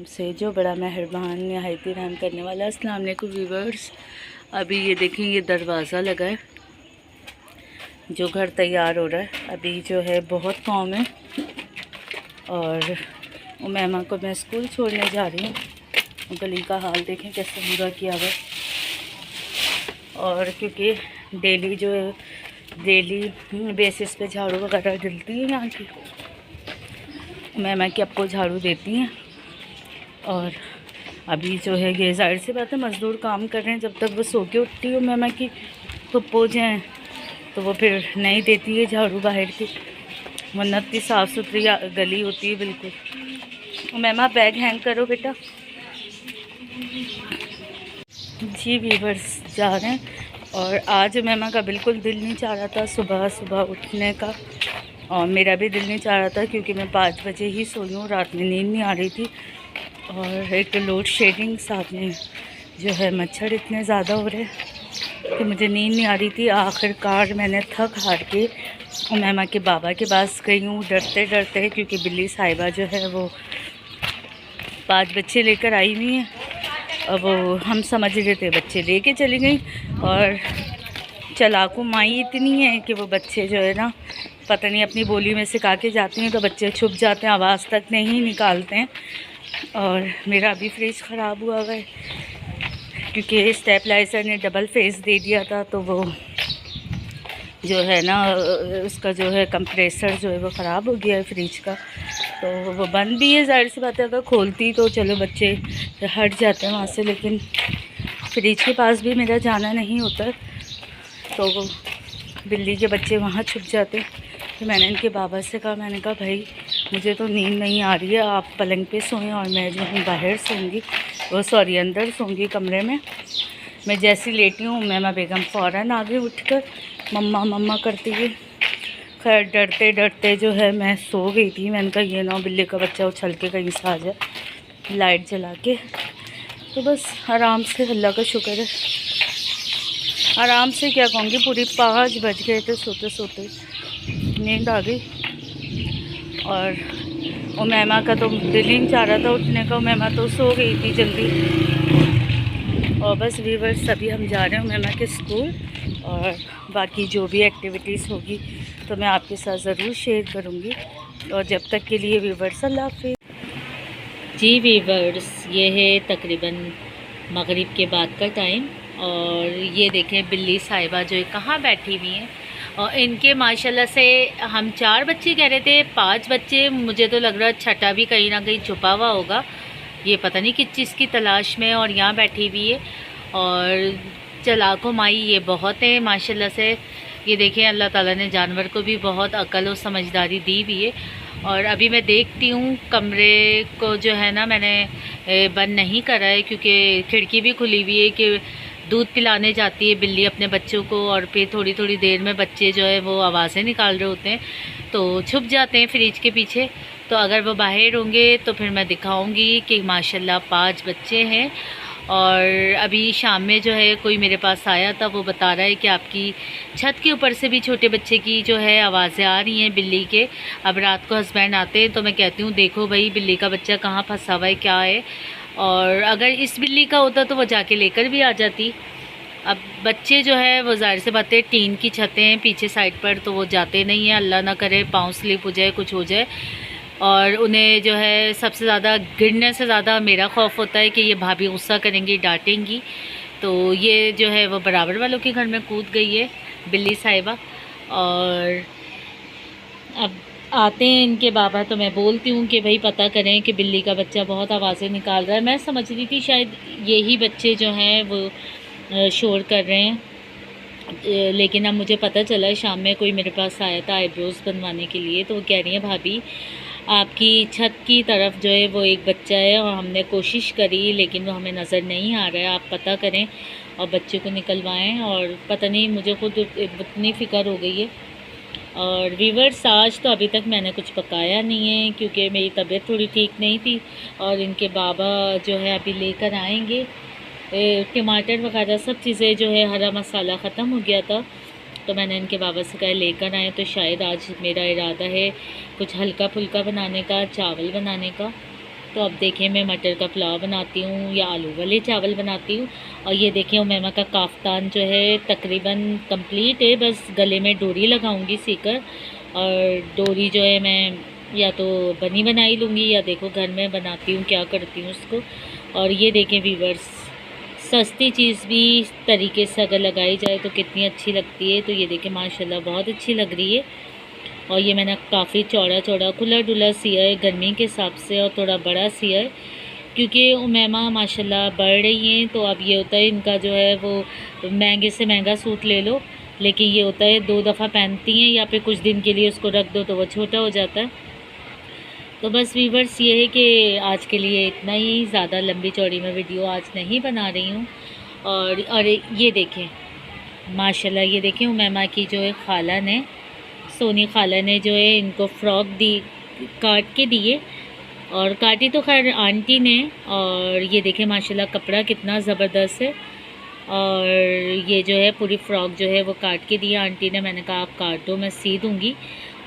से जो बड़ा मेहरबान नहायती रहम करने वाला। अस्सलाम वालेकुम व्यूअर्स। अभी ये देखें, ये दरवाज़ा लगा है, जो घर तैयार हो रहा है। अभी जो है बहुत काम है और उमैमा को मैं स्कूल छोड़ने जा रही हूँ। गली का हाल देखें कैसे बुरा किया हुआ है। और क्योंकि डेली जो है डेली बेसिस पे झाड़ू वगैरह डलती है यहाँ की, उमैमा की आपको झाड़ू देती हैं। और अभी जो है ये जाहिर सी बात है मज़दूर काम कर रहे हैं, जब तक वो सो के उठती है उमैमा की तो पो जाएँ तो वो फिर नहीं देती है झाड़ू बाहर की, वरना इतनी साफ़ सुथरी गली होती है बिल्कुल। उमैमा बैग हैंग करो बेटा। जी व्यूअर्स जा रहे हैं। और आज उमैमा का बिल्कुल दिल नहीं चाह रहा था सुबह सुबह उठने का, और मेरा भी दिल नहीं चाह रहा था क्योंकि मैं 5 बजे ही सोई हूँ, रात में नींद नहीं आ रही थी। और एक तो लोड शेडिंग, साथ में जो है मच्छर इतने ज़्यादा हो रहे कि मुझे नींद नहीं आ रही थी। आखिरकार मैंने थक हार के उमैमा के बाबा के पास गई हूँ, डरते डरते, क्योंकि बिल्ली साहिबा जो है वो 5 बच्चे लेकर आई हुई हैं। अब वो हम समझ रहे थे बच्चे लेके चली गई, और चालाकू माई इतनी है कि वो बच्चे जो है ना पता नहीं अपनी बोली में सिखा के जाती हैं, तो बच्चे छुप जाते हैं, आवाज़ तक नहीं निकालते हैं। और मेरा अभी फ्रिज ख़राब हुआ है क्योंकि स्टेबलाइज़र ने डबल फेस दे दिया था, तो वो जो है ना उसका जो है कंप्रेसर जो है वो ख़राब हो गया है फ्रिज का। तो वो बंद भी है, जाहिर सी बात है अगर खोलती तो चलो बच्चे हट जाते हैं वहाँ से, लेकिन फ्रिज के पास भी मेरा जाना नहीं होता, तो वो बिल्ली के बच्चे वहाँ छुप जाते। तो मैंने इनके बाबा से कहा, मैंने कहा भाई मुझे तो नींद नहीं आ रही है, आप पलंग पे सोएं और मैं जो हूँ बाहर सोऊंगी, वो सॉरी अंदर सोऊंगी कमरे में। मैं जैसी लेटी हूँ उमैमा बेगम फ़ौरन आगे उठकर मम्मा मम्मा करती हुई। खैर डरते डरते जो है मैं सो गई थी। मैंने कहा ये ना बिल्ली का बच्चा उछल के कहीं से आ जाए, लाइट जला के। तो बस आराम से, अल्लाह का शुक्र है, आराम से क्या कहूँगी, पूरी 5 बज गए थे सोते सोते, नींद आ गई। और उमैमा का तो दिल ही नहीं चाह रहा था उठने का, उमैमा तो सो गई थी जल्दी। और बस व्यूअर्स अभी हम जा रहे हैं उमैमा के स्कूल, और बाकी जो भी एक्टिविटीज़ होगी तो मैं आपके साथ ज़रूर शेयर करूँगी। और जब तक के लिए व्यूअर्स अल्लाह हाफ़िज़। जी व्यूअर्स, ये है तकरीबन मगरिब के बाद का टाइम, और ये देखें बिल्ली साहिबा जो है कहाँ बैठी हुई हैं। और इनके माशाल्लाह से हम 4 बच्चे कह रहे थे, 5 बच्चे, मुझे तो लग रहा है छठा भी कहीं ना कहीं छुपा हुआ होगा, ये पता नहीं किस चीज़ की तलाश में, और यहाँ बैठी हुई है। और चालाको माई ये बहुत है माशाल्लाह से। ये देखें अल्लाह ताला ने जानवर को भी बहुत अकल और समझदारी दी हुई है। और अभी मैं देखती हूँ कमरे को जो है ना मैंने बंद नहीं करा है, क्योंकि खिड़की भी खुली हुई है कि दूध पिलाने जाती है बिल्ली अपने बच्चों को, और फिर थोड़ी थोड़ी देर में बच्चे जो है वो आवाज़ें निकाल रहे होते हैं तो छुप जाते हैं फ्रिज के पीछे। तो अगर वो बाहर होंगे तो फिर मैं दिखाऊंगी कि माशाल्लाह 5 बच्चे हैं। और अभी शाम में जो है कोई मेरे पास आया था, वो बता रहा है कि आपकी छत के ऊपर से भी छोटे बच्चे की जो है आवाज़ें आ रही हैं बिल्ली के। अब रात को हस्बैंड आते हैं तो मैं कहती हूँ देखो भाई बिल्ली का बच्चा कहाँ फंसा हुआ है, क्या है। और अगर इस बिल्ली का होता तो वो जाके लेकर भी आ जाती। अब बच्चे जो है वो ज़ाहिर से बात है, टीन की छतें हैं पीछे साइड पर, तो वो जाते नहीं हैं, अल्लाह ना करे पाँव स्लिप हो जाए, कुछ हो जाए। और उन्हें जो है सबसे ज़्यादा गिरने से ज़्यादा मेरा खौफ होता है कि ये भाभी गुस्सा करेंगी, डांटेंगी। तो ये जो है वो बराबर वालों के घर में कूद गई है बिल्ली साहिबा। और अब आते हैं इनके बाबा, तो मैं बोलती हूँ कि भाई पता करें कि बिल्ली का बच्चा बहुत आवाज़ें निकाल रहा है। मैं समझ रही थी शायद यही बच्चे जो हैं वो शोर कर रहे हैं, लेकिन अब मुझे पता चला शाम में कोई मेरे पास आया था आईब्रोज़ बनवाने के लिए, तो वो कह रही है भाभी आपकी छत की तरफ जो है वो एक बच्चा है, और हमने कोशिश करी लेकिन वो हमें नज़र नहीं आ रहा है, आप पता करें और बच्चे को निकलवाएं। और पता नहीं मुझे खुद इतनी फ़िक्र हो गई है। और व्यूअर्स आज तो अभी तक मैंने कुछ पकाया नहीं है क्योंकि मेरी तबीयत थोड़ी ठीक नहीं थी, और इनके बाबा जो है अभी लेकर आएंगे टमाटर वगैरह सब चीज़ें, जो है हरा मसाला ख़त्म हो गया था, तो मैंने इनके बाबा से कहा लेकर आए। तो शायद आज मेरा इरादा है कुछ हल्का फुल्का बनाने का, चावल बनाने का। तो अब देखें मैं मटर का पुलाव बनाती हूँ या आलू वाले चावल बनाती हूँ। और ये देखें उमैमा का काफ्तान जो है तकरीबन कंप्लीट है, बस गले में डोरी लगाऊंगी सीकर। और डोरी जो है मैं या तो बनी बनाई लूँगी या देखो घर में बनाती हूँ क्या करती हूँ उसको। और ये देखें वीवर्स, सस्ती चीज़ भी इस तरीके से अगर लगाई जाए तो कितनी अच्छी लगती है। तो ये देखें माशाल्लाह बहुत अच्छी लग रही है। और ये मैंने काफ़ी चौड़ा चौड़ा खुला डुला सिया है गर्मी के हिसाब से, और थोड़ा बड़ा सिया है क्योंकि उमैमा माशाल्लाह बढ़ रही हैं। तो अब ये होता है इनका जो है वो महंगे से महंगा सूट ले लो, लेकिन ये होता है 2 दफ़ा पहनती हैं या फिर कुछ दिन के लिए उसको रख दो तो वो छोटा हो जाता है। तो बस वीवर्स ये है कि आज के लिए इतना ही, ज़्यादा लंबी चौड़ी मैं वीडियो आज नहीं बना रही हूँ। और ये देखें माशाल्लाह, ये देखें उमैमा की जो है खाला ने, सोनी खाला ने जो है इनको फ़्रॉक दी, काट के दिए। और काटी तो खैर आंटी ने। और ये देखें माशाल्लाह कपड़ा कितना ज़बरदस्त है। और ये जो है पूरी फ़्रॉक जो है वो काट के दिया आंटी ने। मैंने कहा आप काट दो, मैं सी दूँगी।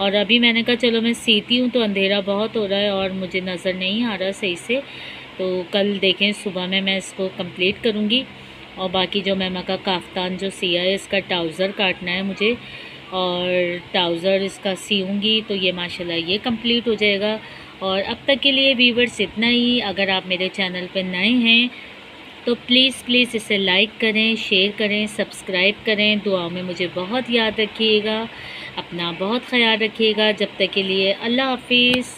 और अभी मैंने कहा चलो मैं सीती हूँ, तो अंधेरा बहुत हो रहा है और मुझे नज़र नहीं आ रहा सही से। तो कल देखें सुबह में मैं इसको कंप्लीट करूँगी। और बाकी जो मैमा का काफ्तान जो सिया है, इसका ट्राउज़र काटना है मुझे, और ट्राउज़र इसका सीऊँगी तो ये माशाल्लाह ये कंप्लीट हो जाएगा। और अब तक के लिए वीवर्स इतना ही। अगर आप मेरे चैनल पर नए हैं तो प्लीज़ इसे लाइक करें, शेयर करें, सब्सक्राइब करें। दुआओं में मुझे बहुत याद रखिएगा, अपना बहुत ख्याल रखिएगा। जब तक के लिए अल्लाह हाफिज़।